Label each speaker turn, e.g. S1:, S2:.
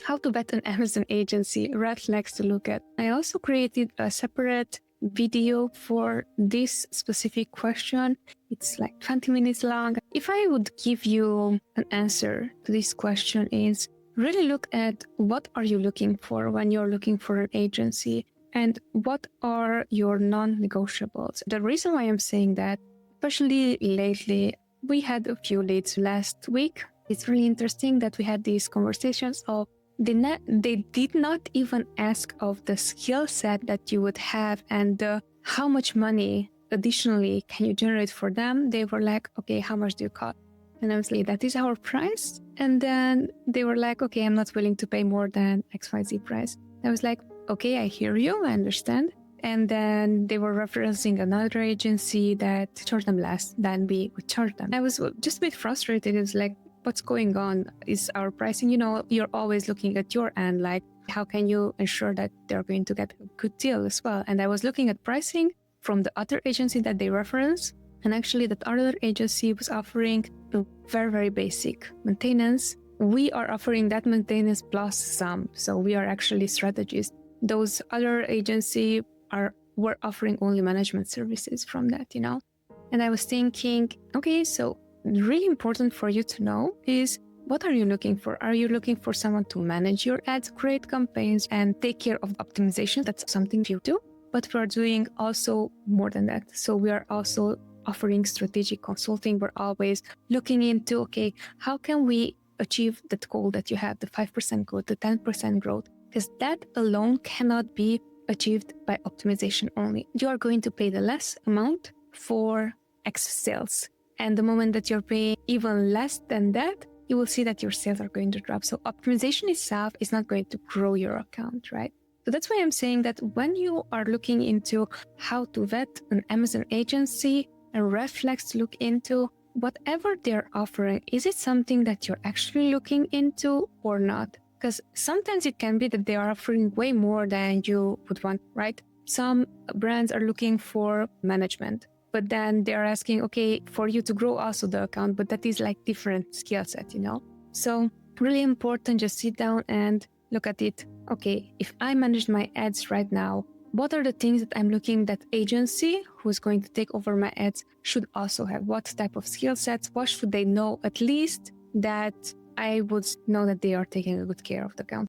S1: how to vet an Amazon agency, red flags to look at. I also created a separate video for this specific question. It's like 20 minutes long. If I would give you an answer to this question is really look at what are you looking for when you're looking for an agency and what are your non-negotiables. The reason why I'm saying that, especially lately, we had a few leads last week. It's really interesting that we had these conversations of they did not even ask of the skill set that you would have and how much money additionally can you generate for them. They were like, okay, how much do you cost? And I was like, that is our price. And then they were like, okay, I'm not willing to pay more than XYZ price. I was like, okay, I hear you, I understand. And then they were referencing another agency that charged them less than we would charge them. I was just a bit frustrated. It's like, what's going on? Is our pricing, you're always looking at your end, like how can you ensure that they're going to get a good deal as well? And I was looking at pricing from the other agency that they reference. And actually that other agency was offering a very, very basic maintenance. We are offering that maintenance plus some. So we are actually strategists. Those other agency were offering only management services from that, And I was thinking, okay, so really important for you to know is what are you looking for? Are you looking for someone to manage your ads, create campaigns, and take care of optimization? That's something you do. But we are doing also more than that. So we are also offering strategic consulting. We're always looking into, okay, how can we achieve that goal that you have, the 5% growth, the 10% growth? Because that alone cannot be achieved by optimization only. You are going to pay the less amount for X sales. And the moment that you're paying even less than that, you will see that your sales are going to drop. So optimization itself is not going to grow your account, right? So that's why I'm saying that when you are looking into how to vet an Amazon agency, a red flags to look into, whatever they're offering, is it something that you're actually looking into or not? Because sometimes it can be that they are offering way more than you would want, right? Some brands are looking for management, but then they're asking, okay, for you to grow also the account, but that is like different skill set, So really important, just sit down and look at it. Okay, if I manage my ads right now, what are the things that I'm looking that agency who's going to take over my ads should also have? What type of skill sets? What should they know at least that I would know that they are taking a good care of the account?